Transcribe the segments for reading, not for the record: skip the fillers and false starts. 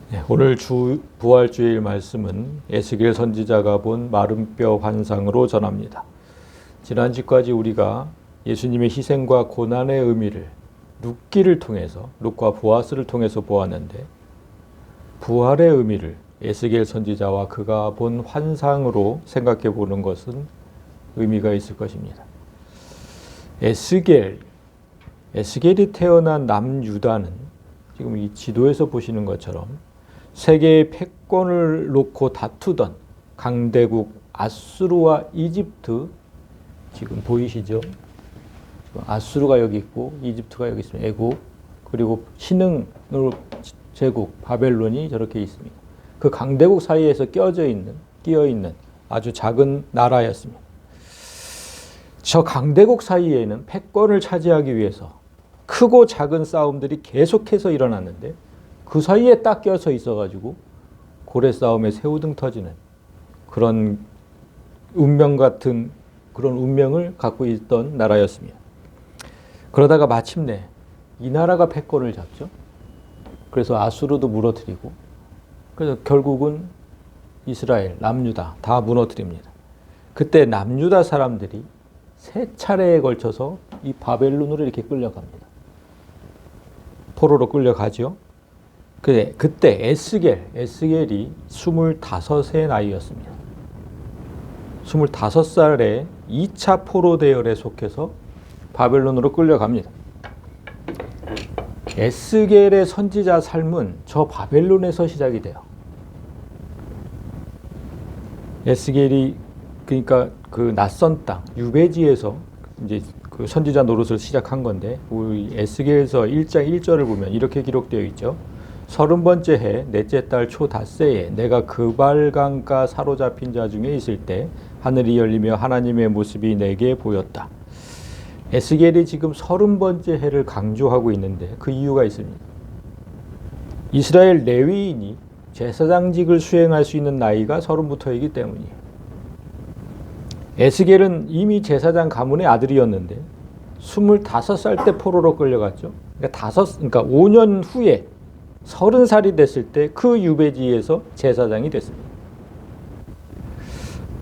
네, 오늘 부활주일 말씀은 에스겔 선지자가 본 마른 뼈 환상으로 전합니다. 지난주까지 우리가 예수님의 희생과 고난의 의미를 룻기를 통해서, 룻과 보아스를 통해서 보았는데, 부활의 의미를 에스겔 선지자와 그가 본 환상으로 생각해 보는 것은 의미가 있을 것입니다. 에스겔이 태어난 남유다는 지금 이 지도에서 보시는 것처럼 세계의 패권을 놓고 다투던 강대국 아수르와 이집트, 지금 보이시죠? 아수르가 여기 있고 이집트가 여기 있습니다. 애국, 그리고 신흥으로 제국 바벨론이 저렇게 있습니다. 그 강대국 사이에서 끼어 있는 아주 작은 나라였습니다. 저 강대국 사이에는 패권을 차지하기 위해서 크고 작은 싸움들이 계속해서 일어났는데, 그 사이에 딱 껴서 있어가지고 고래 싸움에 새우등 터지는 그런 운명 같은 그런 운명을 갖고 있던 나라였습니다. 그러다가 마침내 이 나라가 패권을 잡죠. 그래서 아수르도 무너뜨리고, 그래서 결국은 이스라엘, 남유다 다 무너뜨립니다. 그때 남유다 사람들이 세 차례에 걸쳐서 이 바벨론으로 이렇게 끌려갑니다. 포로로 끌려가죠. 그때 에스겔이 25의 나이였습니다. 25살에 2차 포로 대열에 속해서 바벨론으로 끌려갑니다. 에스겔의 선지자 삶은 저 바벨론에서 시작이 돼요. 에스겔이 그러니까 그 낯선 땅 유배지에서 이제 그 선지자 노릇을 시작한 건데, 우리 에스겔서 1장 1절을 보면 이렇게 기록되어 있죠. 30번째 해 넷째 달 초 닷새에 내가 그발강가 사로잡힌 자 중에 있을 때 하늘이 열리며 하나님의 모습이 내게 보였다. 에스겔이 지금 30번째 해를 강조하고 있는데 그 이유가 있습니다. 이스라엘 레위인이 제사장직을 수행할 수 있는 나이가 30부터이기 때문이에요. 에스겔은 이미 제사장 가문의 아들이었는데 25살 때 포로로 끌려갔죠. 그러니까 5년 후에 30살이 됐을 때 그 유배지에서 제사장이 됐습니다.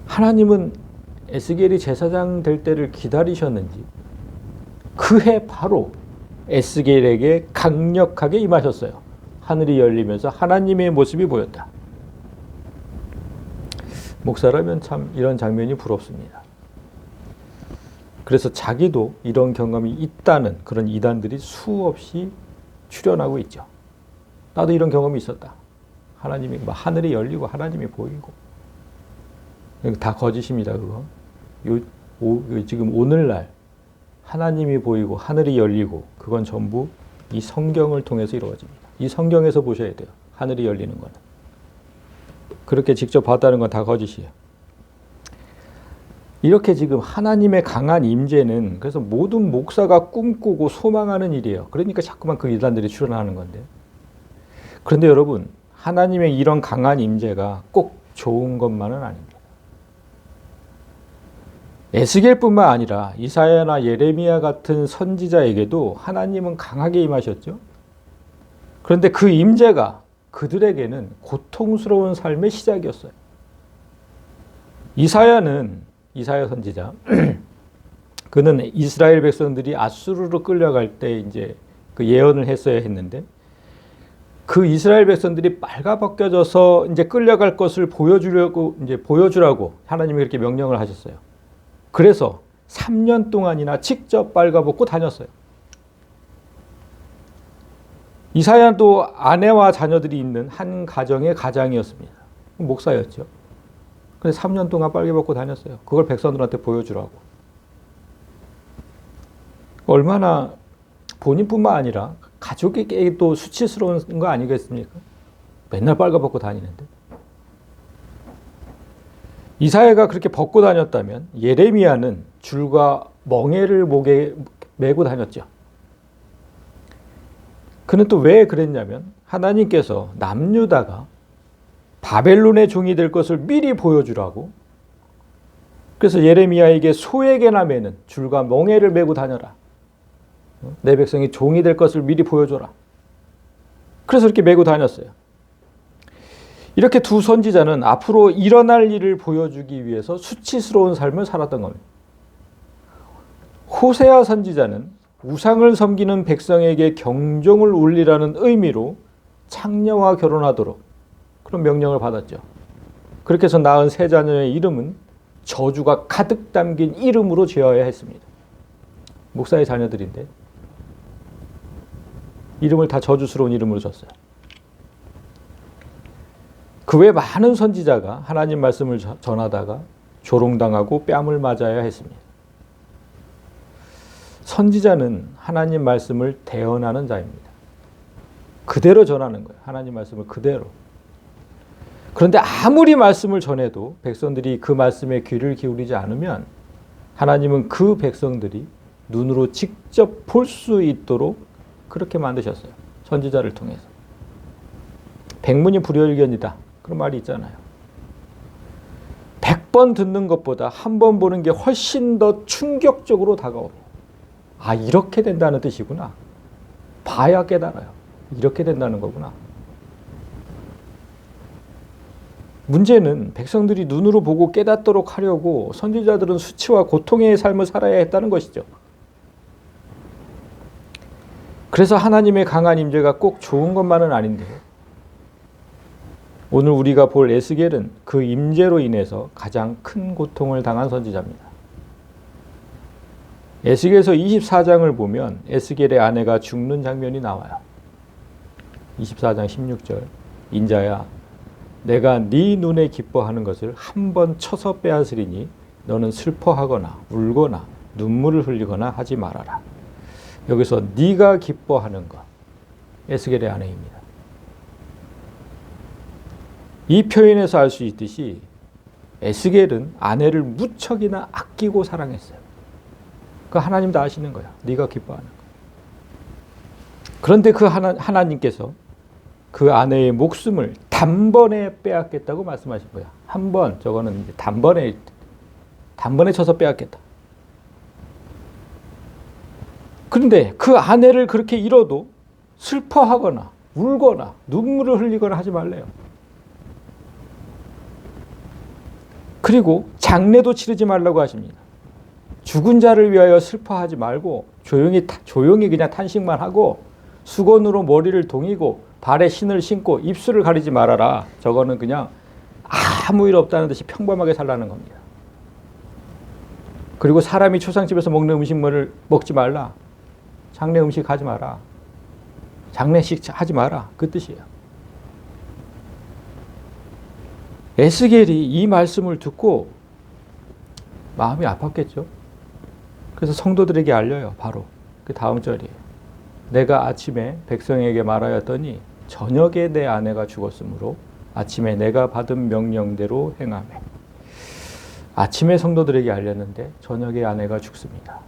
하나님은 에스겔이 제사장 될 때를 기다리셨는지 그 해 바로 에스겔에게 강력하게 임하셨어요. 하늘이 열리면서 하나님의 모습이 보였다. 목사라면 참 이런 장면이 부럽습니다. 그래서 자기도 이런 경험이 있다는 그런 이단들이 수없이 출현하고 있죠. 나도 이런 경험이 있었다. 하나님이 하늘이 열리고 하나님이 보이고. 다 거짓입니다. 그거. 지금 오늘날 하나님이 보이고 하늘이 열리고 그건 전부 이 성경을 통해서 이루어집니다. 이 성경에서 보셔야 돼요. 하늘이 열리는 거는. 그렇게 직접 봤다는 건 다 거짓이에요. 이렇게 지금 하나님의 강한 임재는 그래서 모든 목사가 꿈꾸고 소망하는 일이에요. 그러니까 자꾸만 그 이단들이 출현하는 건데. 그런데 여러분, 하나님의 이런 강한 임재가 꼭 좋은 것만은 아닙니다. 에스겔뿐만 아니라 이사야나 예레미야 같은 선지자에게도 하나님은 강하게 임하셨죠. 그런데 그 임재가 그들에게는 고통스러운 삶의 시작이었어요. 이사야 선지자, 그는 이스라엘 백성들이 아수르로 끌려갈 때 이제 그 예언을 했어야 했는데, 그 이스라엘 백성들이 빨가벗겨져서 이제 끌려갈 것을 보여주라고 하나님이 그렇게 명령을 하셨어요. 그래서 3년 동안이나 직접 빨가벗고 다녔어요. 이사야도 아내와 자녀들이 있는 한 가정의 가장이었습니다. 목사였죠. 그래서 3년 동안 빨개 벗고 다녔어요. 그걸 백성들한테 보여주라고. 얼마나 본인뿐만 아니라 가족에게도 수치스러운 거 아니겠습니까? 맨날 빨개 벗고 다니는데. 이사야가 그렇게 벗고 다녔다면 예레미야는 줄과 멍에를 목에 메고 다녔죠. 그는 또 왜 그랬냐면 하나님께서 남유다가 바벨론의 종이 될 것을 미리 보여주라고, 그래서 예레미야에게 소에게나 매는 줄과 멍에를 메고 다녀라. 내 백성이 종이 될 것을 미리 보여줘라. 그래서 이렇게 메고 다녔어요. 이렇게 두 선지자는 앞으로 일어날 일을 보여주기 위해서 수치스러운 삶을 살았던 겁니다. 호세아 선지자는 우상을 섬기는 백성에게 경종을 울리라는 의미로 창녀와 결혼하도록 그런 명령을 받았죠. 그렇게 해서 낳은 세 자녀의 이름은 저주가 가득 담긴 이름으로 지어야 했습니다. 목사의 자녀들인데 이름을 다 저주스러운 이름으로 줬어요. 그 외 많은 선지자가 하나님 말씀을 전하다가 조롱당하고 뺨을 맞아야 했습니다. 선지자는 하나님 말씀을 대언하는 자입니다. 그대로 전하는 거예요. 하나님 말씀을 그대로. 그런데 아무리 말씀을 전해도 백성들이 그 말씀에 귀를 기울이지 않으면 하나님은 그 백성들이 눈으로 직접 볼 수 있도록 그렇게 만드셨어요. 선지자를 통해서. 백문이 불여일견이다. 그런 말이 있잖아요. 100번 듣는 것보다 한 번 보는 게 훨씬 더 충격적으로 다가옵니다. 아, 이렇게 된다는 뜻이구나. 봐야 깨달아요. 이렇게 된다는 거구나. 문제는 백성들이 눈으로 보고 깨닫도록 하려고 선지자들은 수치와 고통의 삶을 살아야 했다는 것이죠. 그래서 하나님의 강한 임재가 꼭 좋은 것만은 아닌데 오늘 우리가 볼 에스겔은 그 임재로 인해서 가장 큰 고통을 당한 선지자입니다. 에스겔서 24장을 보면 에스겔의 아내가 죽는 장면이 나와요. 24장 16절 인자야 내가 네 눈에 기뻐하는 것을 한 번 쳐서 빼앗으리니 너는 슬퍼하거나 울거나 눈물을 흘리거나 하지 말아라. 여기서 네가 기뻐하는 것 에스겔의 아내입니다. 이 표현에서 알 수 있듯이 에스겔은 아내를 무척이나 아끼고 사랑했어요. 그 하나님 다 아시는 거야. 네가 기뻐하는 거. 그런데 그 하나님께서 그 아내의 목숨을 단번에 빼앗겠다고 말씀하신 거야. 한 번, 저거는 이제 단번에 쳐서 빼앗겠다. 그런데 그 아내를 그렇게 잃어도 슬퍼하거나 울거나 눈물을 흘리거나 하지 말래요. 그리고 장례도 치르지 말라고 하십니다. 죽은 자를 위하여 슬퍼하지 말고 조용히 그냥 탄식만 하고 수건으로 머리를 동이고 발에 신을 신고 입술을 가리지 말아라. 저거는 그냥 아무 일 없다는 듯이 평범하게 살라는 겁니다. 그리고 사람이 초상집에서 먹는 음식물을 먹지 말라. 장례 음식 하지 마라. 장례식 하지 마라. 그 뜻이에요. 에스겔이 이 말씀을 듣고 마음이 아팠겠죠. 그래서 성도들에게 알려요. 바로 그 다음 절이에요. 내가 아침에 백성에게 말하였더니 저녁에 내 아내가 죽었으므로 아침에 내가 받은 명령대로 행하매. 아침에 성도들에게 알렸는데 저녁에 아내가 죽습니다.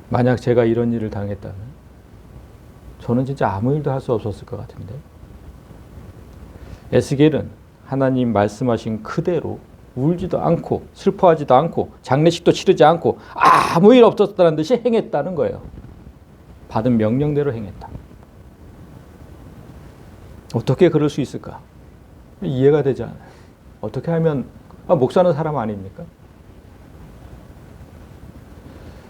만약 제가 이런 일을 당했다면 저는 진짜 아무 일도 할 수 없었을 것 같은데 에스겔은 하나님 말씀하신 그대로 울지도 않고 슬퍼하지도 않고 장례식도 치르지 않고 아무 일 없었다는 듯이 행했다는 거예요. 받은 명령대로 행했다. 어떻게 그럴 수 있을까? 이해가 되지 않아요. 어떻게 하면 목사는 사람 아닙니까?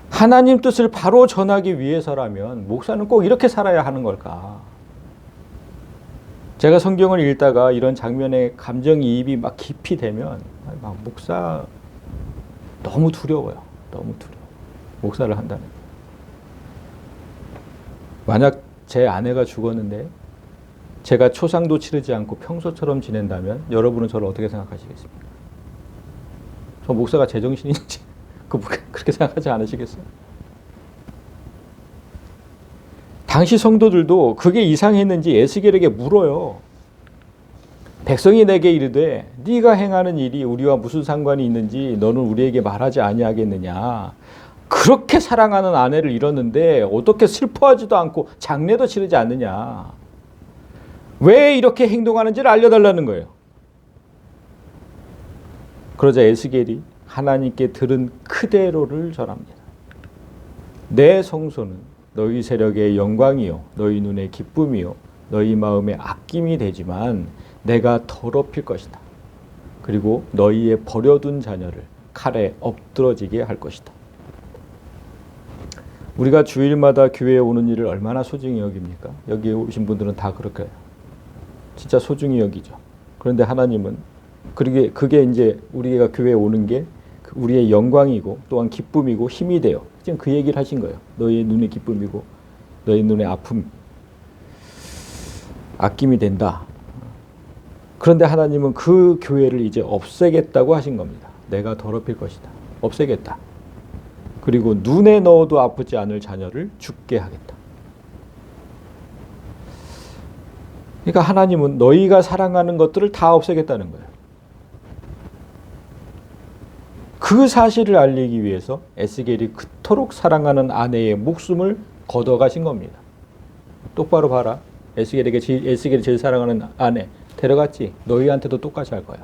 하나님 뜻을 바로 전하기 위해서라면 목사는 꼭 이렇게 살아야 하는 걸까? 제가 성경을 읽다가 이런 장면에 감정이입이 막 깊이 되면 막 목사 너무 두려워요. 너무 두려워. 목사를 한다는 게. 만약 제 아내가 죽었는데 제가 초상도 치르지 않고 평소처럼 지낸다면 여러분은 저를 어떻게 생각하시겠습니까? 저 목사가 제정신인지 그렇게 생각하지 않으시겠어요? 당시 성도들도 그게 이상했는지 에스겔에게 물어요. 백성이 내게 이르되 네가 행하는 일이 우리와 무슨 상관이 있는지 너는 우리에게 말하지 아니하겠느냐. 그렇게 사랑하는 아내를 잃었는데 어떻게 슬퍼하지도 않고 장례도 치르지 않느냐. 왜 이렇게 행동하는지를 알려달라는 거예요. 그러자 에스겔이 하나님께 들은 그대로를 전합니다. 내 성소는 너희 세력의 영광이요 너희 눈의 기쁨이요 너희 마음에 아낌이 되지만 내가 더럽힐 것이다. 그리고 너희의 버려둔 자녀를 칼에 엎드러지게 할 것이다. 우리가 주일마다 교회에 오는 일을 얼마나 소중히 여깁니까? 여기에 오신 분들은 다 그렇게 진짜 소중히 여기죠. 그런데 하나님은 그게 이제 우리가 교회에 오는 게 우리의 영광이고 또한 기쁨이고 힘이 돼요. 지금 그 얘기를 하신 거예요. 너희의 눈의 기쁨이고 너희 눈의 아픔, 아낌이 된다. 그런데 하나님은 그 교회를 이제 없애겠다고 하신 겁니다. 내가 더럽힐 것이다. 없애겠다. 그리고 눈에 넣어도 아프지 않을 자녀를 죽게 하겠다. 그러니까 하나님은 너희가 사랑하는 것들을 다 없애겠다는 거예요. 그 사실을 알리기 위해서 에스겔이 그토록 사랑하는 아내의 목숨을 걷어가신 겁니다. 똑바로 봐라. 에스겔이 제일 사랑하는 아내 데려갔지. 너희한테도 똑같이 할 거야.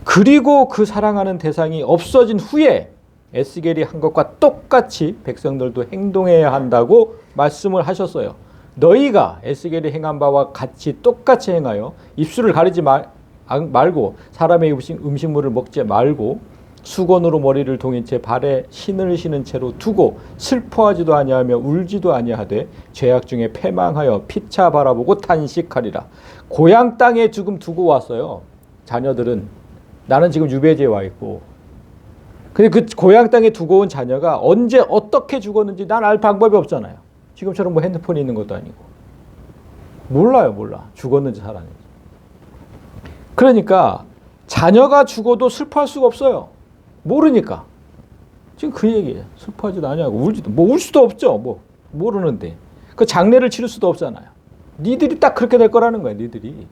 그리고 그 사랑하는 대상이 없어진 후에 에스겔이 한 것과 똑같이 백성들도 행동해야 한다고 말씀을 하셨어요. 너희가 에스겔이 행한 바와 같이 똑같이 행하여 입술을 가리지 말고 사람의 음식물을 먹지 말고 수건으로 머리를 동인 채 발에 신을 신은 채로 두고 슬퍼하지도 아니하며 울지도 아니하되 죄악 중에 패망하여 피차 바라보고 탄식하리라. 고향 땅에 지금 두고 왔어요. 자녀들은 나는 지금 유배지에 와 있고, 근데 그 고향 땅에 두고 온 자녀가 언제 어떻게 죽었는지 난 알 방법이 없잖아요. 지금처럼 뭐 핸드폰이 있는 것도 아니고 몰라. 죽었는지 살았는지. 그러니까 자녀가 죽어도 슬퍼할 수가 없어요. 모르니까. 지금 그 얘기예요. 슬퍼하지도 않냐고 울지도 울 수도 없죠. 모르는데 그 장례를 치를 수도 없잖아요. 니들이 딱 그렇게 될 거라는 거예요. 니들이.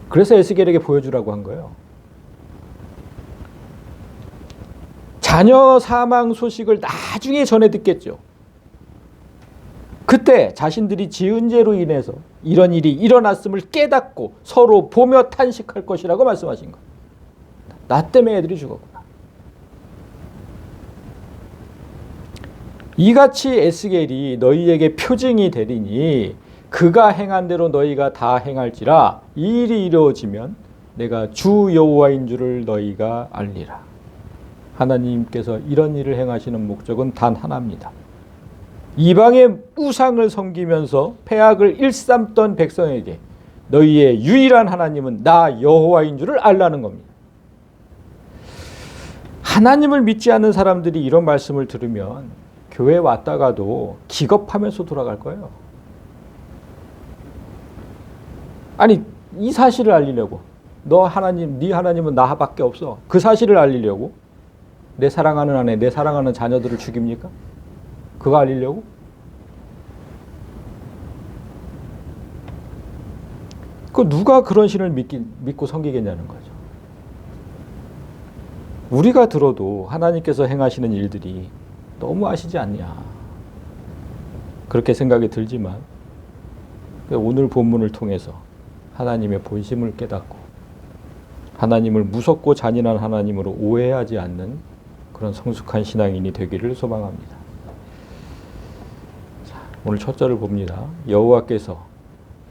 그래서 에스겔에게 보여주라고 한 거예요. 자녀 사망 소식을 나중에 전해 듣겠죠. 그때 자신들이 지은 죄로 인해서 이런 일이 일어났음을 깨닫고 서로 보며 탄식할 것이라고 말씀하신 거예요. 나 때문에 애들이 죽었구나. 이같이 에스겔이 너희에게 표징이 되리니 그가 행한 대로 너희가 다 행할지라. 이 일이 이루어지면 내가 주 여호와인 줄을 너희가 알리라. 하나님께서 이런 일을 행하시는 목적은 단 하나입니다. 이방의 우상을 섬기면서 패악을 일삼던 백성에게 너희의 유일한 하나님은 나 여호와인 줄을 알라는 겁니다. 하나님을 믿지 않는 사람들이 이런 말씀을 들으면 교회 왔다가도 기겁하면서 돌아갈 거예요. 아니, 이 사실을 알리려고 네 하나님은 나밖에 없어. 그 사실을 알리려고 내 사랑하는 아내, 내 사랑하는 자녀들을 죽입니까? 그거 알리려고? 그 누가 그런 신을 믿고 섬기겠냐는 거죠. 우리가 들어도 하나님께서 행하시는 일들이 너무 아시지 않냐. 그렇게 생각이 들지만 오늘 본문을 통해서 하나님의 본심을 깨닫고 하나님을 무섭고 잔인한 하나님으로 오해하지 않는 그런 성숙한 신앙인이 되기를 소망합니다. 자, 오늘 첫 절을 봅니다. 여호와께서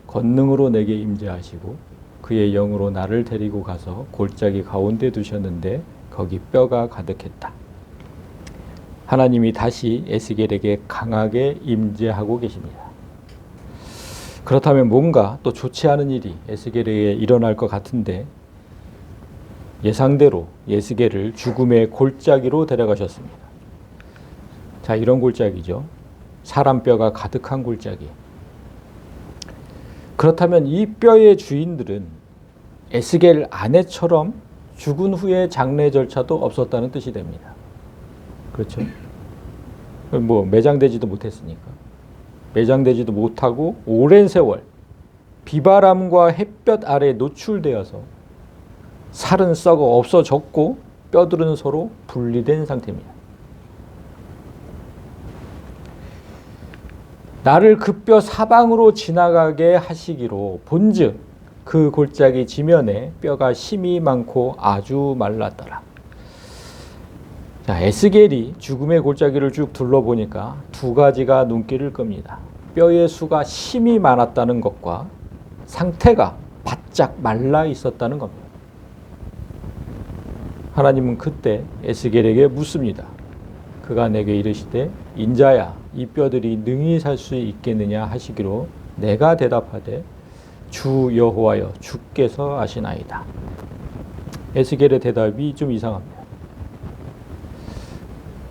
권능으로 내게 임재하시고 그의 영으로 나를 데리고 가서 골짜기 가운데 두셨는데 거기 뼈가 가득했다. 하나님이 다시 에스겔에게 강하게 임재하고 계십니다. 그렇다면 뭔가 또 좋지 않은 일이 에스겔에게 일어날 것 같은데 예상대로 에스겔을 죽음의 골짜기로 데려가셨습니다. 자, 이런 골짜기죠. 사람 뼈가 가득한 골짜기. 그렇다면 이 뼈의 주인들은 에스겔 아내처럼 죽은 후에 장례 절차도 없었다는 뜻이 됩니다. 그렇죠? 뭐 매장되지도 못했으니까. 매장되지도 못하고 오랜 세월 비바람과 햇볕 아래 노출되어서 살은 썩어 없어졌고 뼈들은 서로 분리된 상태입니다. 나를 그 뼈 사방으로 지나가게 하시기로 본즉 그 골짜기 지면에 뼈가 심이 많고 아주 말랐더라. 자, 에스겔이 죽음의 골짜기를 쭉 둘러보니까 두 가지가 눈길을 끕니다. 뼈의 수가 심이 많았다는 것과 상태가 바짝 말라 있었다는 겁니다. 하나님은 그때 에스겔에게 묻습니다. 그가 내게 이르시되 인자야 이 뼈들이 능히 살 수 있겠느냐 하시기로 내가 대답하되 주 여호와여 주께서 아시나이다. 에스겔의 대답이 좀 이상합니다.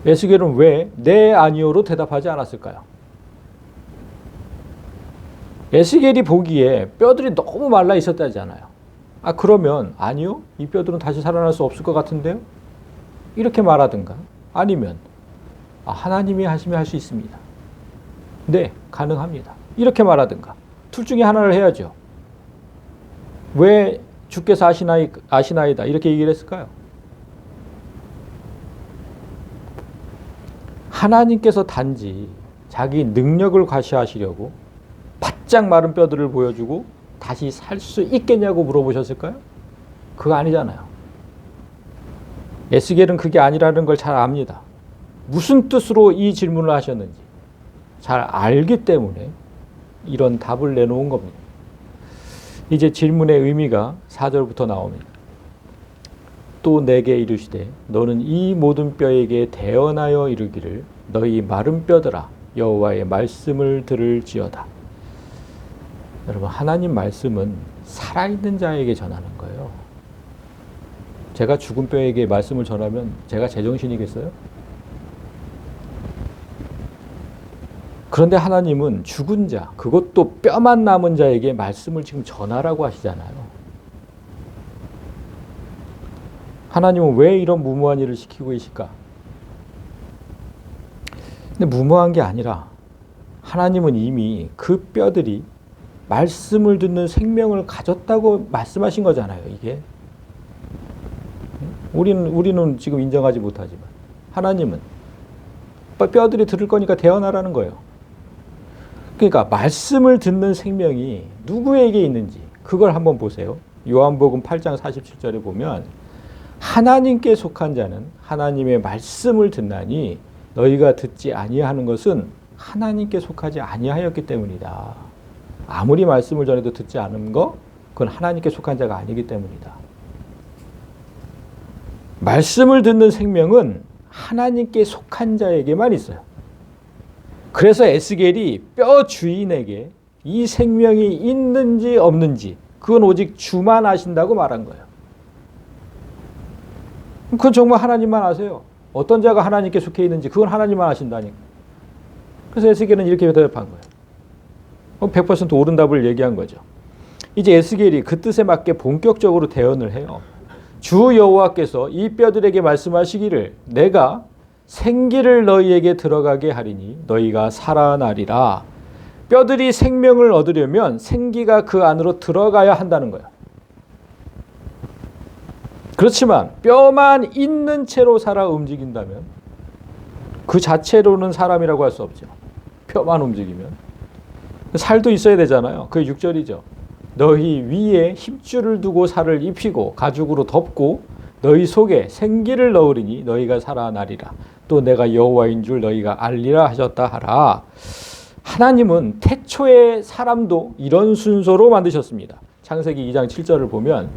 에스겔은 왜 네 아니오로 대답하지 않았을까요? 에스겔이 보기에 뼈들이 너무 말라 있었다잖아요. 그러면 아니요, 이 뼈들은 다시 살아날 수 없을 것 같은데요? 이렇게 말하든가 아니면 하나님이 하시면 할 수 있습니다. 네, 가능합니다. 이렇게 말하든가 둘 중에 하나를 해야죠. 왜 주께서 아시나이다 이렇게 얘기를 했을까요? 하나님께서 단지 자기 능력을 과시하시려고 바짝 마른 뼈들을 보여주고 다시 살 수 있겠냐고 물어보셨을까요? 그거 아니잖아요. 에스겔은 그게 아니라는 걸 잘 압니다. 무슨 뜻으로 이 질문을 하셨는지 잘 알기 때문에 이런 답을 내놓은 겁니다. 이제 질문의 의미가 4절부터 나옵니다. 또 내게 이르시되 너는 이 모든 뼈에게 대언하여 이르기를 너희 마른 뼈들아 여호와의 말씀을 들을지어다. 여러분, 하나님 말씀은 살아있는 자에게 전하는 거예요. 제가 죽은 뼈에게 말씀을 전하면 제가 제정신이겠어요? 그런데 하나님은 죽은 자, 그것도 뼈만 남은 자에게 말씀을 지금 전하라고 하시잖아요. 하나님은 왜 이런 무모한 일을 시키고 계실까? 근데 무모한 게 아니라 하나님은 이미 그 뼈들이 말씀을 듣는 생명을 가졌다고 말씀하신 거잖아요, 이게. 우리는 지금 인정하지 못하지만 하나님은 뼈들이 들을 거니까 대언하라는 거예요. 그러니까 말씀을 듣는 생명이 누구에게 있는지 그걸 한번 보세요. 요한복음 8장 47절에 보면 하나님께 속한 자는 하나님의 말씀을 듣나니 너희가 듣지 아니하는 것은 하나님께 속하지 아니하였기 때문이다. 아무리 말씀을 전해도 듣지 않은 거 그건 하나님께 속한 자가 아니기 때문이다. 말씀을 듣는 생명은 하나님께 속한 자에게만 있어요. 그래서 에스겔이 뼈 주인에게 이 생명이 있는지 없는지 그건 오직 주만 아신다고 말한 거예요. 그건 정말 하나님만 아세요. 어떤 자가 하나님께 속해 있는지 그건 하나님만 아신다니까. 그래서 에스겔은 이렇게 대답한 거예요. 100% 옳은 답을 얘기한 거죠. 이제 에스겔이 그 뜻에 맞게 본격적으로 대언을 해요. 주 여호와께서 이 뼈들에게 말씀하시기를 내가 생기를 너희에게 들어가게 하리니 너희가 살아나리라. 뼈들이 생명을 얻으려면 생기가 그 안으로 들어가야 한다는 거예요. 그렇지만 뼈만 있는 채로 살아 움직인다면 그 자체로는 사람이라고 할 수 없죠. 뼈만 움직이면. 살도 있어야 되잖아요. 그게 6절이죠. 너희 위에 힘줄을 두고 살을 입히고 가죽으로 덮고 너희 속에 생기를 넣으리니 너희가 살아나리라. 또 내가 여호와인 줄 너희가 알리라 하셨다 하라. 하나님은 태초의 사람도 이런 순서로 만드셨습니다. 창세기 2장 7절을 보면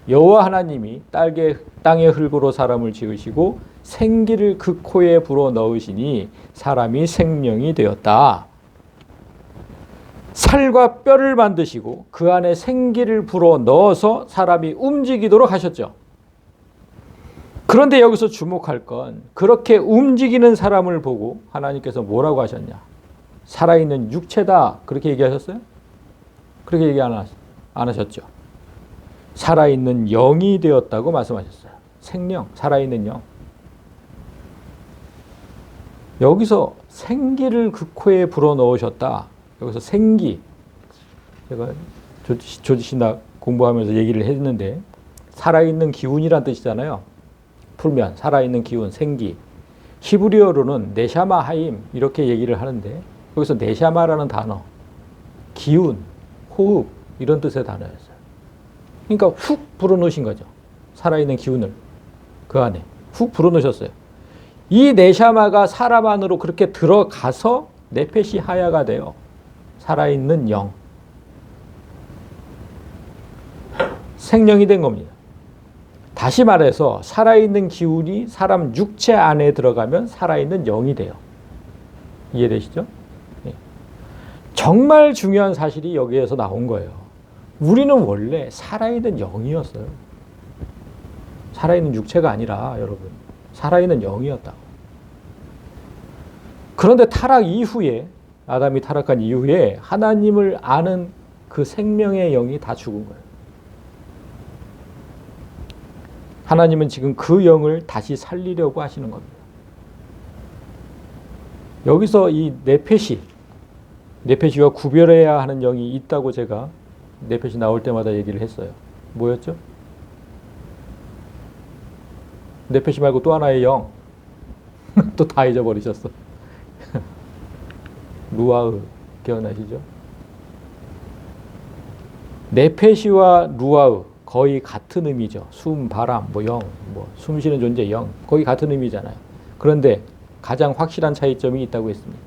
여호와 하나님이 땅의 흙으로 사람을 지으시고 생기를 그 코에 불어 넣으시니 사람이 생명이 되었다. 살과 뼈를 만드시고 그 안에 생기를 불어 넣어서 사람이 움직이도록 하셨죠. 그런데 여기서 주목할 건 그렇게 움직이는 사람을 보고 하나님께서 뭐라고 하셨냐? 살아있는 육체다. 그렇게 얘기하셨어요? 그렇게 얘기 안 하셨죠. 살아있는 영이 되었다고 말씀하셨어요. 생명, 살아있는 영. 여기서 생기를 그 코에 불어넣으셨다. 여기서 생기. 제가 조지신학 공부하면서 얘기를 했는데 살아있는 기운이란 뜻이잖아요. 풀면 살아있는 기운, 생기. 히브리어로는 네샤마 하임 이렇게 얘기를 하는데 여기서 네샤마라는 단어, 기운, 호흡 이런 뜻의 단어였어요. 그러니까 훅 불어넣으신 거죠. 살아있는 기운을 그 안에 훅 불어넣으셨어요. 이 네샤마가 사람 안으로 그렇게 들어가서 네페시 하야가 돼요. 살아있는 영. 생명이 된 겁니다. 다시 말해서 살아있는 기운이 사람 육체 안에 들어가면 살아있는 영이 돼요. 이해되시죠? 예. 정말 중요한 사실이 여기에서 나온 거예요. 우리는 원래 살아있는 영이었어요. 살아있는 육체가 아니라 여러분, 살아있는 영이었다고. 그런데 타락 이후에, 아담이 타락한 이후에 하나님을 아는 그 생명의 영이 다 죽은 거예요. 하나님은 지금 그 영을 다시 살리려고 하시는 겁니다. 여기서 이 네페시와 구별해야 하는 영이 있다고 제가 네페시 나올 때마다 얘기를 했어요. 뭐였죠? 네페시 말고 또 하나의 영. 또 다 잊어버리셨어. 루아흐 기억나시죠? 네페시와 루아흐 거의 같은 의미죠. 숨, 바람, 영, 숨 쉬는 존재, 영. 거의 같은 의미잖아요. 그런데 가장 확실한 차이점이 있다고 했습니다.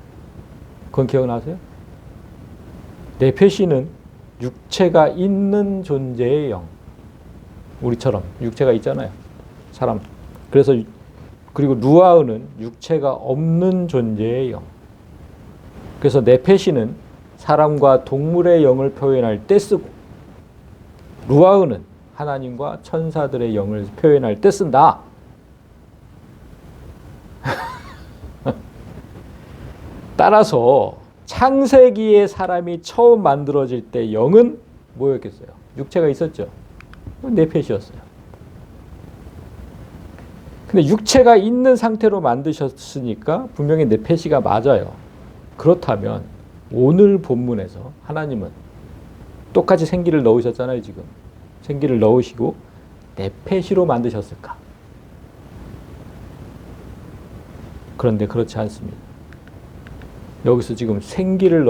그건 기억나세요? 네페시는 육체가 있는 존재의 영. 우리처럼 육체가 있잖아요. 사람. 그래서 그리고 루아흐는 육체가 없는 존재의 영. 그래서 네페시는 사람과 동물의 영을 표현할 때 쓰고 루아흐는 하나님과 천사들의 영을 표현할 때 쓴다. 따라서 창세기에 사람이 처음 만들어질 때 영은 뭐였겠어요? 육체가 있었죠. 네페시였어요. 근데 육체가 있는 상태로 만드셨으니까 분명히 네페시가 맞아요. 그렇다면 오늘 본문에서 하나님은 똑같이 생기를 넣으셨잖아요, 지금. 생기를 넣으시고 네페시로 만드셨을까? 그런데 그렇지 않습니다. 여기서 지금 생기를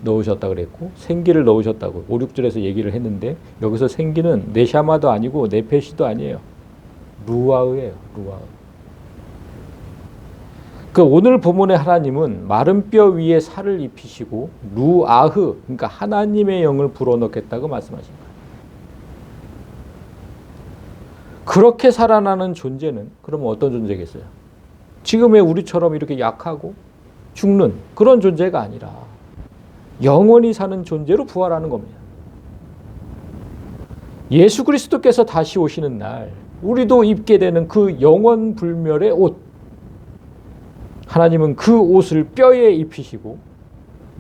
넣으셨다 그랬고 생기를 넣으셨다고 5, 6절에서 얘기를 했는데 여기서 생기는 네샤마도 아니고 네페시도 아니에요. 루아흐예요. 루아흐. 그 오늘 본문의 하나님은 마른 뼈 위에 살을 입히시고 루아흐, 그러니까 하나님의 영을 불어넣겠다고 말씀하신 거예요. 그렇게 살아나는 존재는 그러면 어떤 존재겠어요? 지금의 우리처럼 이렇게 약하고 죽는 그런 존재가 아니라 영원히 사는 존재로 부활하는 겁니다. 예수 그리스도께서 다시 오시는 날 우리도 입게 되는 그 영원 불멸의 옷, 하나님은 그 옷을 뼈에 입히시고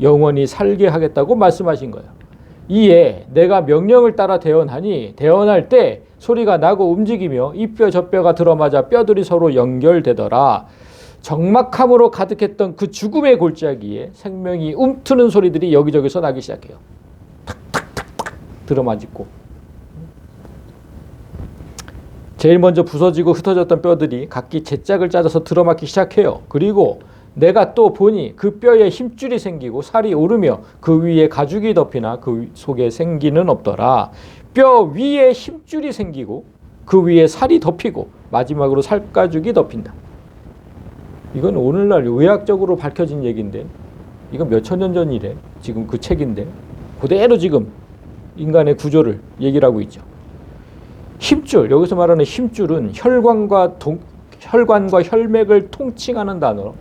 영원히 살게 하겠다고 말씀하신 거예요. 이에 내가 명령을 따라 대언하니 대언할 때 소리가 나고 움직이며 이 뼈 저 뼈가 들어맞아 뼈들이 서로 연결되더라. 적막함으로 가득했던 그 죽음의 골짜기에 생명이 움트는 소리들이 여기저기서 나기 시작해요. 탁탁탁탁 들어맞고 제일 먼저 부서지고 흩어졌던 뼈들이 각기 제짝을 짜져서 들어맞기 시작해요. 그리고 내가 또 보니 그 뼈에 힘줄이 생기고 살이 오르며 그 위에 가죽이 덮이나 그 속에 생기는 없더라. 뼈 위에 힘줄이 생기고 그 위에 살이 덮이고 마지막으로 살가죽이 덮인다. 이건 오늘날 의학적으로 밝혀진 얘기인데 이건 몇천 년 전 일에 지금 그 책인데 그대로 지금 인간의 구조를 얘기를 하고 있죠. 힘줄, 여기서 말하는 힘줄은 혈관과 혈맥을 통칭하는 단어.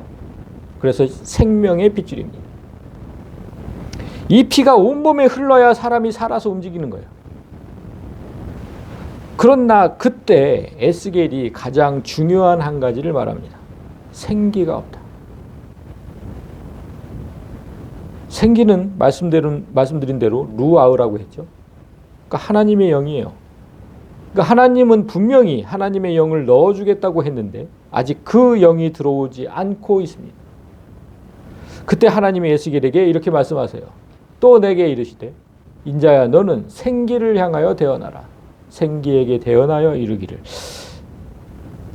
그래서 생명의 핏줄입니다. 이 피가 온몸에 흘러야 사람이 살아서 움직이는 거예요. 그러나 그때 에스겔이 가장 중요한 한 가지를 말합니다. 생기가 없다. 생기는 말씀드린 대로 루아흐라고 했죠. 그러니까 하나님의 영이에요. 그러니까 하나님은 분명히 하나님의 영을 넣어주겠다고 했는데 아직 그 영이 들어오지 않고 있습니다. 그때 하나님이 에스겔에게 이렇게 말씀하세요. 또 내게 이르시되 인자야 너는 생기를 향하여 대언하라. 생기에게 대언하여 이르기를.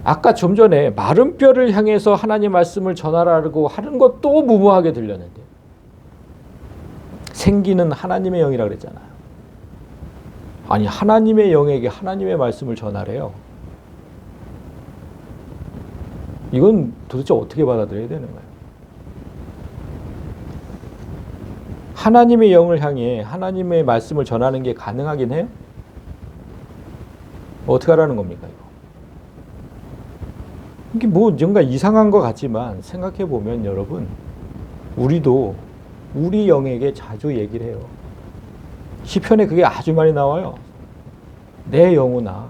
아까 좀 전에 마른 뼈를 향해서 하나님 말씀을 전하라고 하는 것도 무모하게 들렸는데 생기는 하나님의 영이라고 그랬잖아요. 아니 하나님의 영에게 하나님의 말씀을 전하래요. 이건 도대체 어떻게 받아들여야 되는 거예요? 하나님의 영을 향해 하나님의 말씀을 전하는 게 가능하긴 해요? 어떻게 하라는 겁니까, 이거? 이게 뭐 뭔가 이상한 것 같지만 생각해 보면 여러분, 우리도 우리 영에게 자주 얘기를 해요. 시편에 그게 아주 많이 나와요. 내 영혼아,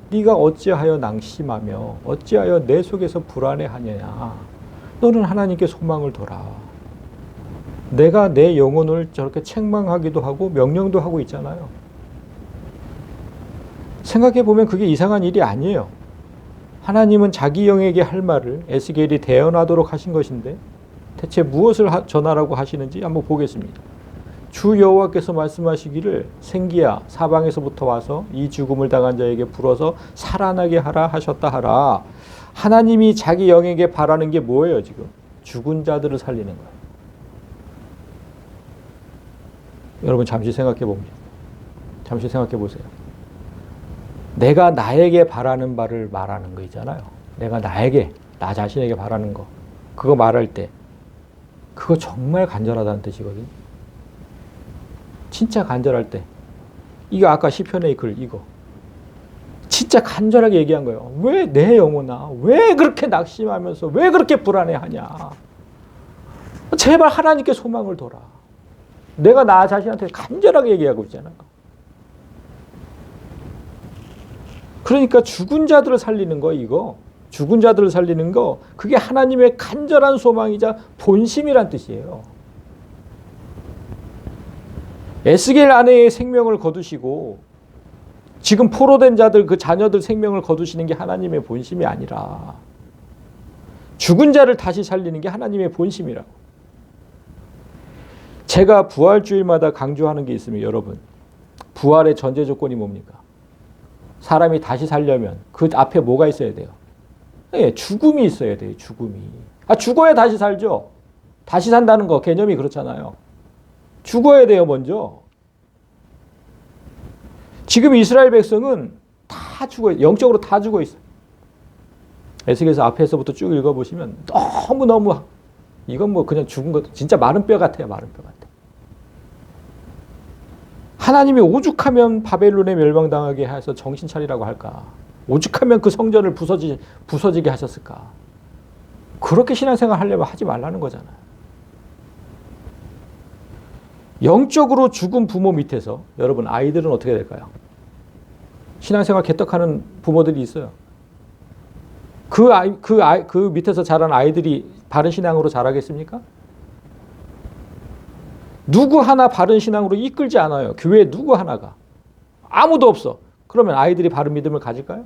네가 어찌하여 낭심하며 어찌하여 내 속에서 불안해하느냐. 너는 하나님께 소망을 둬라. 내가 내 영혼을 저렇게 책망하기도 하고 명령도 하고 있잖아요. 생각해 보면 그게 이상한 일이 아니에요. 하나님은 자기 영에게 할 말을 에스겔이 대언하도록 하신 것인데 대체 무엇을 전하라고 하시는지 한번 보겠습니다. 주 여호와께서 말씀하시기를 생기야 사방에서부터 와서 이 죽음을 당한 자에게 불어서 살아나게 하라 하셨다 하라. 하나님이 자기 영에게 바라는 게 뭐예요 지금? 죽은 자들을 살리는 거예요. 여러분 잠시 생각해 봅니다. 잠시 생각해 보세요. 내가 나에게 바라는 바를 말하는 거 있잖아요. 내가 나에게, 나 자신에게 바라는 거. 그거 말할 때 그거 정말 간절하다는 뜻이거든요. 진짜 간절할 때. 이거 아까 시편의 글 이거. 진짜 간절하게 얘기한 거예요. 왜 내 영혼아, 왜 그렇게 낙심하면서 왜 그렇게 불안해하냐. 제발 하나님께 소망을 둬라. 내가 나 자신한테 간절하게 얘기하고 있잖아요. 그러니까 죽은 자들을 살리는 거 이거. 죽은 자들을 살리는 거 그게 하나님의 간절한 소망이자 본심이란 뜻이에요. 에스겔 아내의 생명을 거두시고 지금 포로된 자들 그 자녀들 생명을 거두시는 게 하나님의 본심이 아니라 죽은 자를 다시 살리는 게 하나님의 본심이라고. 제가 부활주일마다 강조하는 게 있으면 여러분, 부활의 전제 조건이 뭡니까? 사람이 다시 살려면 그 앞에 뭐가 있어야 돼요? 네, 죽음이 있어야 돼요. 죽음이. 죽어야 다시 살죠. 다시 산다는 거 개념이 그렇잖아요. 죽어야 돼요 먼저. 지금 이스라엘 백성은 다 죽어요. 영적으로 다 죽어 있어요. 에스겔서 앞에서부터 쭉 읽어보시면 너무너무 이건 뭐 그냥 죽은 것 진짜 마른 뼈 같아요. 마른 뼈 같아. 하나님이 오죽하면 바벨론에 멸망당하게 해서 정신 차리라고 할까? 오죽하면 그 성전을 부서지게 하셨을까? 그렇게 신앙생활 하려면 하지 말라는 거잖아요. 영적으로 죽은 부모 밑에서 여러분 아이들은 어떻게 될까요? 신앙생활 개떡하는 부모들이 있어요. 그 밑에서 자란 아이들이 바른 신앙으로 자라겠습니까? 누구 하나 바른 신앙으로 이끌지 않아요. 교회 누구 하나가. 아무도 없어. 그러면 아이들이 바른 믿음을 가질까요?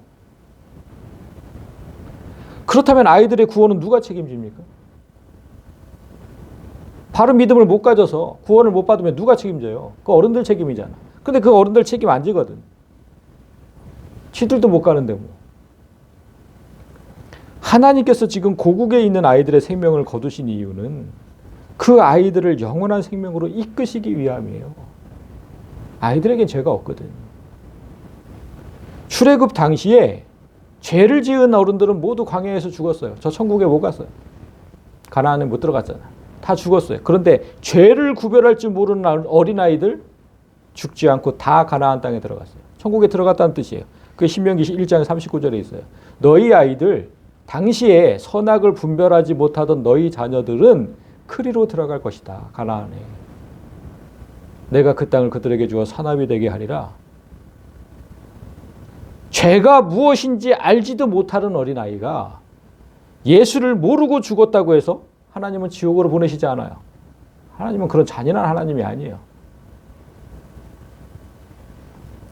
그렇다면 아이들의 구원은 누가 책임집니까? 바른 믿음을 못 가져서 구원을 못 받으면 누가 책임져요? 그 어른들 책임이잖아. 근데 그 어른들 책임 안 지거든. 지들도 못 가는데 뭐. 하나님께서 지금 고국에 있는 아이들의 생명을 거두신 이유는 그 아이들을 영원한 생명으로 이끄시기 위함이에요. 아이들에겐 죄가 없거든. 출애굽 당시에 죄를 지은 어른들은 모두 광야에서 죽었어요. 저 천국에 못 갔어요. 가나안에 못 들어갔잖아. 다 죽었어요. 그런데 죄를 구별할 줄 모르는 어린아이들 죽지 않고 다 가나안 땅에 들어갔어요. 천국에 들어갔다는 뜻이에요. 그 신명기 1장 39절에 있어요. 너희 아이들 당시에 선악을 분별하지 못하던 너희 자녀들은 크리로 들어갈 것이다. 가나안에. 내가 그 땅을 그들에게 주어 산업이 되게 하리라. 죄가 무엇인지 알지도 못하는 어린아이가 예수를 모르고 죽었다고 해서 하나님은 지옥으로 보내시지 않아요. 하나님은 그런 잔인한 하나님이 아니에요.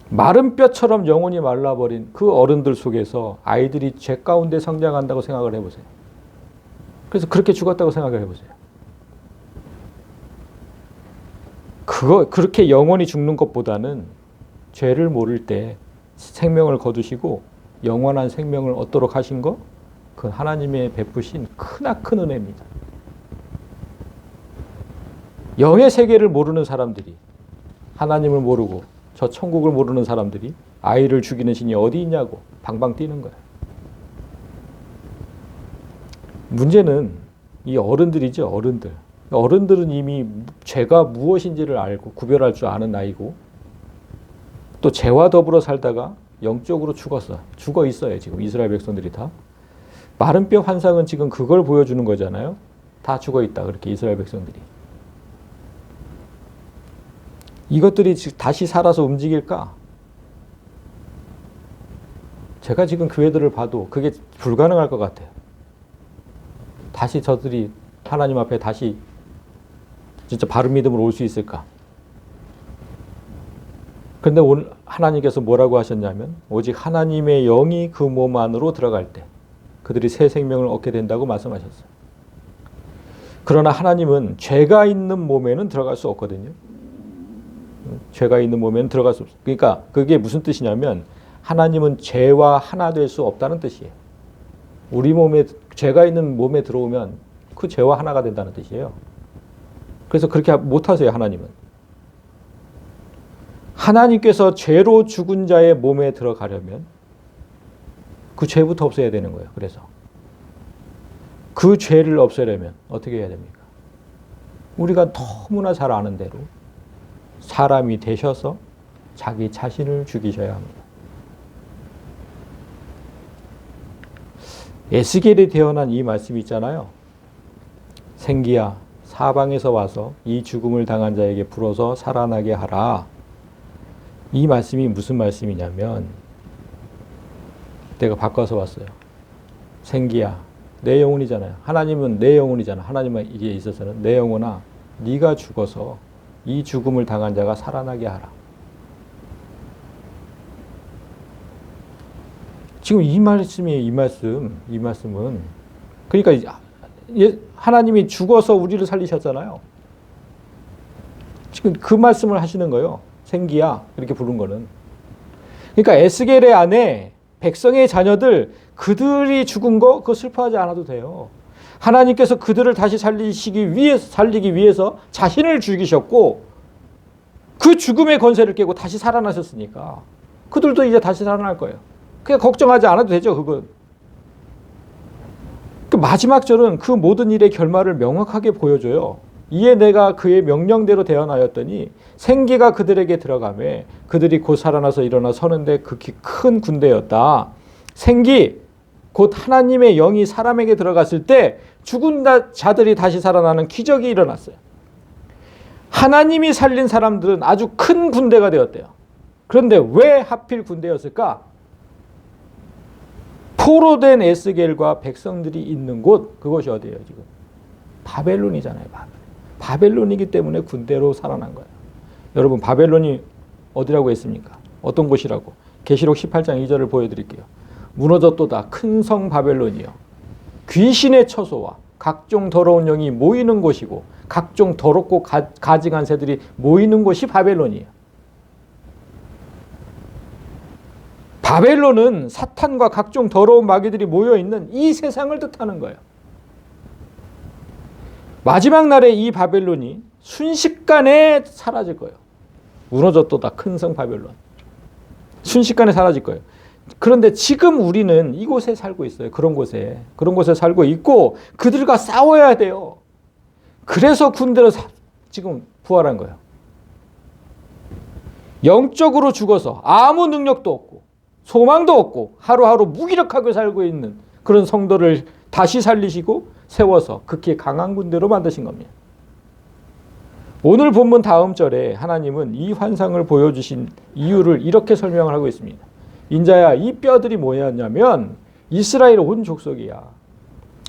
마른 뼈처럼 영혼이 말라버린 그 어른들 속에서 아이들이 죄 가운데 성장한다고 생각을 해보세요. 그래서 그렇게 죽었다고 생각을 해보세요. 그렇게 영원히 죽는 것보다는 죄를 모를 때 생명을 거두시고 영원한 생명을 얻도록 하신 거, 그건 하나님의 베푸신 크나큰 은혜입니다. 영의 세계를 모르는 사람들이, 하나님을 모르고 저 천국을 모르는 사람들이 아이를 죽이는 신이 어디 있냐고 방방 뛰는 거예요. 문제는 이 어른들이죠, 어른들. 어른들은 이미 죄가 무엇인지를 알고 구별할 줄 아는 나이고, 또 죄와 더불어 살다가 영적으로 죽어 있어요. 지금 이스라엘 백성들이 다. 마른 뼈 환상은 지금 그걸 보여주는 거잖아요. 다 죽어 있다. 그렇게 이스라엘 백성들이. 이것들이 다시 살아서 움직일까? 제가 지금 교회들을 봐도 그게 불가능할 것 같아요. 다시 저들이 하나님 앞에 다시 진짜 바른 믿음으로 올 수 있을까? 그런데 오늘 하나님께서 뭐라고 하셨냐면, 오직 하나님의 영이 그 몸 안으로 들어갈 때 그들이 새 생명을 얻게 된다고 말씀하셨어요. 그러나 하나님은 죄가 있는 몸에는 들어갈 수 없거든요. 죄가 있는 몸에는 들어갈 수 없어요. 그러니까 그게 무슨 뜻이냐면, 하나님은 죄와 하나 될 수 없다는 뜻이에요. 우리 몸에 죄가 있는 몸에 들어오면 그 죄와 하나가 된다는 뜻이에요. 그래서 그렇게 못하세요. 하나님은. 하나님께서 죄로 죽은 자의 몸에 들어가려면 그 죄부터 없애야 되는 거예요. 그래서 그 죄를 없애려면 어떻게 해야 됩니까? 우리가 너무나 잘 아는 대로 사람이 되셔서 자기 자신을 죽이셔야 합니다. 에스겔이 태어난 이 말씀이 있잖아요. 생기야, 사방에서 와서 이 죽음을 당한 자에게 불어서 살아나게 하라. 이 말씀이 무슨 말씀이냐면, 내가 바꿔서 왔어요. 생기야, 내 영혼이잖아요. 하나님은 내 영혼이잖아. 하나님은 이게 있어서는 내 영혼아, 네가 죽어서 이 죽음을 당한 자가 살아나게 하라. 지금 이 말씀이에요. 이 말씀은 그러니까 하나님이 죽어서 우리를 살리셨잖아요. 지금 그 말씀을 하시는 거예요. 생기야, 이렇게 부른 거는. 그러니까 에스겔의 안에 백성의 자녀들, 그들이 죽은 거 그거 슬퍼하지 않아도 돼요. 하나님께서 그들을 다시 살리기 위해서 자신을 죽이셨고, 그 죽음의 권세를 깨고 다시 살아나셨으니까 그들도 이제 다시 살아날 거예요. 그냥 걱정하지 않아도 되죠. 그건. 그 마지막 절은 그 모든 일의 결말을 명확하게 보여줘요. 이에 내가 그의 명령대로 대언하였더니 생기가 그들에게 들어가매 그들이 곧 살아나서 일어나 서는데 극히 큰 군대였다. 생기, 곧 하나님의 영이 사람에게 들어갔을 때 죽은 자들이 다시 살아나는 기적이 일어났어요. 하나님이 살린 사람들은 아주 큰 군대가 되었대요. 그런데 왜 하필 군대였을까? 포로된 에스겔과 백성들이 있는 곳, 그것이 어디예요 지금? 바벨론이잖아요. 바벨론이기 때문에 군대로 살아난 거예요. 여러분, 바벨론이 어디라고 했습니까? 어떤 곳이라고? 계시록 18장 2절을 보여드릴게요. 무너졌도다 큰 성 바벨론이요, 귀신의 처소와 각종 더러운 영이 모이는 곳이고 각종 더럽고 가증한 새들이 모이는 곳이 바벨론이에요. 바벨론은 사탄과 각종 더러운 마귀들이 모여있는 이 세상을 뜻하는 거예요. 마지막 날에 이 바벨론이 순식간에 사라질 거예요. 무너졌도다 큰 성 바벨론. 순식간에 사라질 거예요. 그런데 지금 우리는 이곳에 살고 있어요. 그런 곳에 살고 있고 그들과 싸워야 돼요. 그래서 군대로 지금 부활한 거예요. 영적으로 죽어서 아무 능력도 없고 소망도 없고 하루하루 무기력하게 살고 있는 그런 성도를 다시 살리시고 세워서 극히 강한 군대로 만드신 겁니다. 오늘 본문 다음 절에 하나님은 이 환상을 보여주신 이유를 이렇게 설명을 하고 있습니다. 인자야, 이 뼈들이 뭐였냐면 이스라엘 온 족속이야.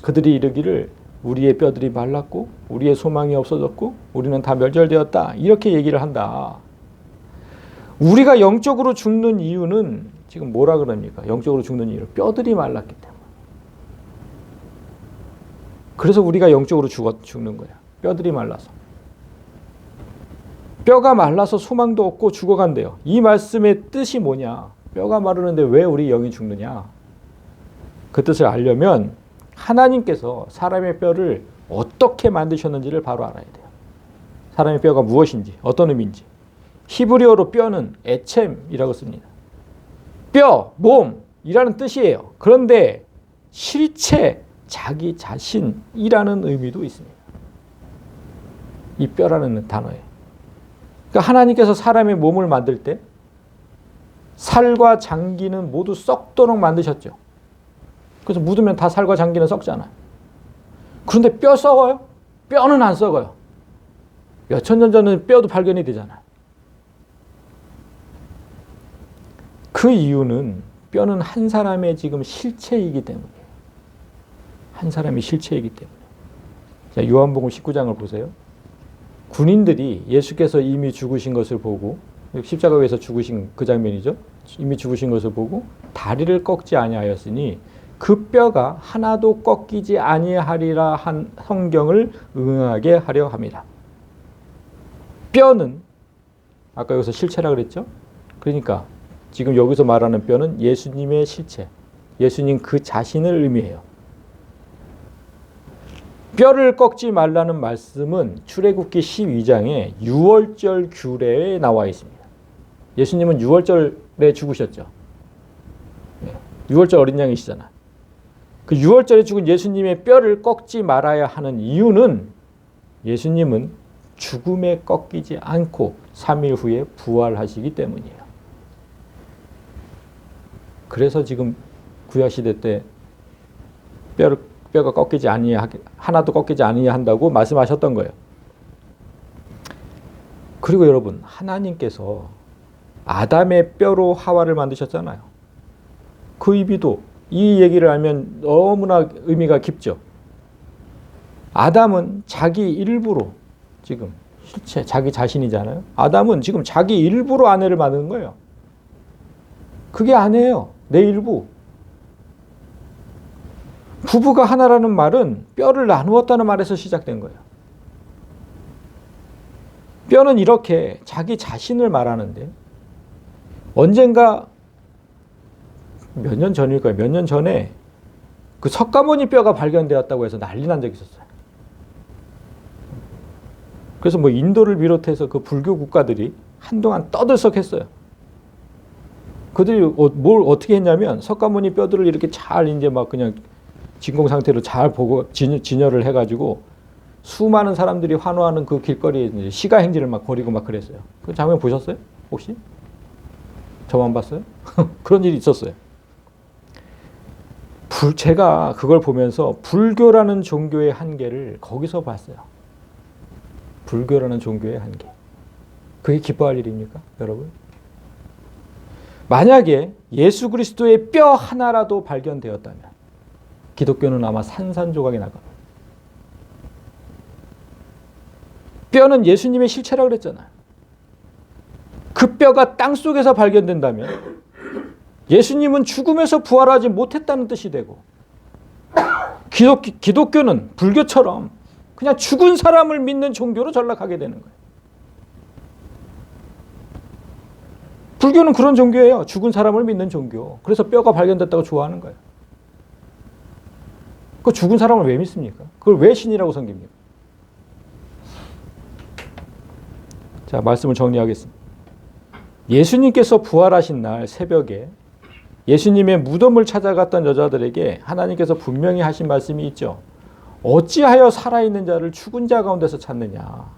그들이 이르기를 우리의 뼈들이 말랐고 우리의 소망이 없어졌고 우리는 다 멸절되었다. 이렇게 얘기를 한다. 우리가 영적으로 죽는 이유는 지금 뭐라 그럽니까? 영적으로 죽는 이유는 뼈들이 말랐기 때문에. 그래서 우리가 영적으로 죽는 거야. 뼈들이 말라서. 뼈가 말라서 소망도 없고 죽어간대요. 이 말씀의 뜻이 뭐냐? 뼈가 마르는데 왜 우리 영이 죽느냐? 그 뜻을 알려면 하나님께서 사람의 뼈를 어떻게 만드셨는지를 바로 알아야 돼요. 사람의 뼈가 무엇인지, 어떤 의미인지. 히브리어로 뼈는 에쳔이라고 씁니다. 뼈, 몸이라는 뜻이에요. 그런데 실체, 자기 자신이라는 의미도 있습니다. 이 뼈라는 단어에. 그러니까 하나님께서 사람의 몸을 만들 때 살과 장기는 모두 썩도록 만드셨죠. 그래서 묻으면 다 살과 장기는 썩잖아요. 그런데 뼈 썩어요? 뼈는 안 썩어요. 몇천 년 전에 뼈도 발견이 되잖아요. 그 이유는 뼈는 한 사람의 지금 실체이기 때문이에요. 한 사람의 실체이기 때문에. 자, 요한복음 19장을 보세요. 군인들이 예수께서 이미 죽으신 것을 보고, 십자가 위에서 죽으신 그 장면이죠. 이미 죽으신 것을 보고 다리를 꺾지 아니하였으니 그 뼈가 하나도 꺾이지 아니하리라 한 성경을 응하게 하려 합니다. 뼈는 아까 여기서 실체라 그랬죠? 그러니까 지금 여기서 말하는 뼈는 예수님의 실체, 예수님 그 자신을 의미해요. 뼈를 꺾지 말라는 말씀은 출애굽기 12장에 유월절 규례에 나와 있습니다. 예수님은 유월절에 죽으셨죠. 유월절 어린 양이시잖아요. 그 유월절에 죽은 예수님의 뼈를 꺾지 말아야 하는 이유는 예수님은 죽음에 꺾이지 않고 3일 후에 부활하시기 때문이에요. 그래서 지금 구약시대 때 뼈가 꺾이지 아니하게, 하나도 꺾이지 아니한다고 말씀하셨던 거예요. 그리고 여러분, 하나님께서 아담의 뼈로 하와를 만드셨잖아요. 그 의미도 이 얘기를 알면 너무나 의미가 깊죠. 아담은 자기 일부로 지금 실체, 자기 자신이잖아요. 아담은 지금 자기 일부로 아내를 만드는 거예요. 그게 아내예요. 내 일부. 부부가 하나라는 말은 뼈를 나누었다는 말에서 시작된 거예요. 뼈는 이렇게 자기 자신을 말하는데 언젠가 몇 년 전일 거예요. 몇 년 전에 그 석가모니 뼈가 발견되었다고 해서 난리 난 적이 있었어요. 그래서 뭐 인도를 비롯해서 그 불교 국가들이 한동안 떠들썩했어요. 그들이 뭘 어떻게 했냐면 석가모니 뼈들을 이렇게 잘 이제 막 그냥 진공 상태로 잘 보고 진열을 해가지고 수많은 사람들이 환호하는 그 길거리에 이제 시가행진을 막 벌이고 막 그랬어요. 그 장면 보셨어요? 혹시? 저만 봤어요? 그런 일이 있었어요. 제가 그걸 보면서 불교라는 종교의 한계를 거기서 봤어요. 불교라는 종교의 한계. 그게 기뻐할 일입니까, 여러분? 만약에 예수 그리스도의 뼈 하나라도 발견되었다면 기독교는 아마 산산조각이 날 겁니다. 뼈는 예수님의 실체라고 그랬잖아요. 그 뼈가 땅속에서 발견된다면 예수님은 죽음에서 부활하지 못했다는 뜻이 되고 기독교는 불교처럼 그냥 죽은 사람을 믿는 종교로 전락하게 되는 거예요. 불교는 그런 종교예요. 죽은 사람을 믿는 종교. 그래서 뼈가 발견됐다고 좋아하는 거예요. 그 죽은 사람을 왜 믿습니까? 그걸 왜 신이라고 섬깁니까? 자, 말씀을 정리하겠습니다. 예수님께서 부활하신 날 새벽에 예수님의 무덤을 찾아갔던 여자들에게 하나님께서 분명히 하신 말씀이 있죠. 어찌하여 살아있는 자를 죽은 자 가운데서 찾느냐.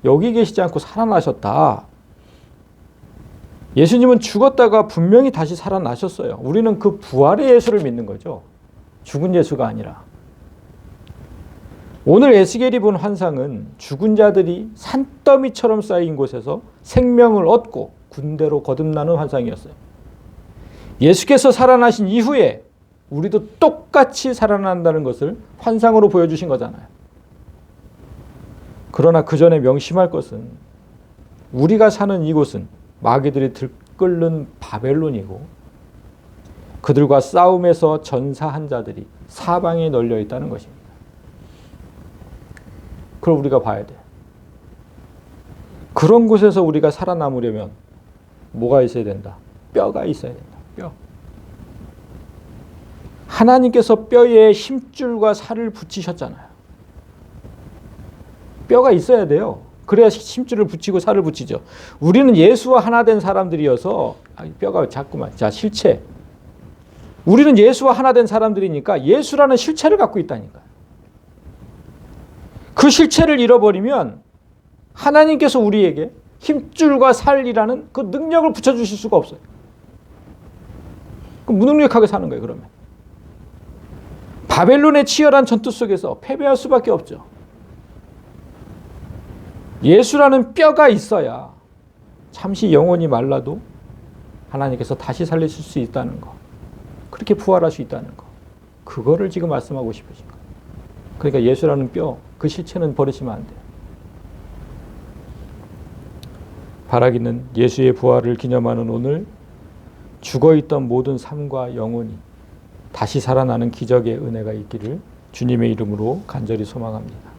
여기 계시지 않고 살아나셨다. 예수님은 죽었다가 분명히 다시 살아나셨어요. 우리는 그 부활의 예수를 믿는 거죠. 죽은 예수가 아니라. 오늘 에스겔이 본 환상은 죽은 자들이 산더미처럼 쌓인 곳에서 생명을 얻고 군대로 거듭나는 환상이었어요. 예수께서 살아나신 이후에 우리도 똑같이 살아난다는 것을 환상으로 보여주신 거잖아요. 그러나 그 전에 명심할 것은 우리가 사는 이곳은 마귀들이 들끓는 바벨론이고 그들과 싸움에서 전사한 자들이 사방에 널려 있다는 것입니다. 그걸 우리가 봐야 돼요. 그런 곳에서 우리가 살아남으려면 뭐가 있어야 된다? 뼈가 있어야 된다. 뼈. 하나님께서 뼈에 힘줄과 살을 붙이셨잖아요. 뼈가 있어야 돼요. 그래야 힘줄을 붙이고 살을 붙이죠. 우리는 예수와 하나 된 사람들이어서 뼈가 자꾸만. 자, 실체. 우리는 예수와 하나 된 사람들이니까 예수라는 실체를 갖고 있다니까요. 그 실체를 잃어버리면 하나님께서 우리에게 힘줄과 살이라는 그 능력을 붙여주실 수가 없어요. 그럼 무능력하게 사는 거예요, 그러면. 바벨론의 치열한 전투 속에서 패배할 수밖에 없죠. 예수라는 뼈가 있어야 잠시 영혼이 말라도 하나님께서 다시 살리실 수 있다는 거. 그렇게 부활할 수 있다는 거. 그거를 지금 말씀하고 싶으신 거예요. 그러니까 예수라는 뼈, 그 실체는 버리시면 안 돼요. 바라기는 예수의 부활을 기념하는 오늘 죽어있던 모든 삶과 영혼이 다시 살아나는 기적의 은혜가 있기를 주님의 이름으로 간절히 소망합니다.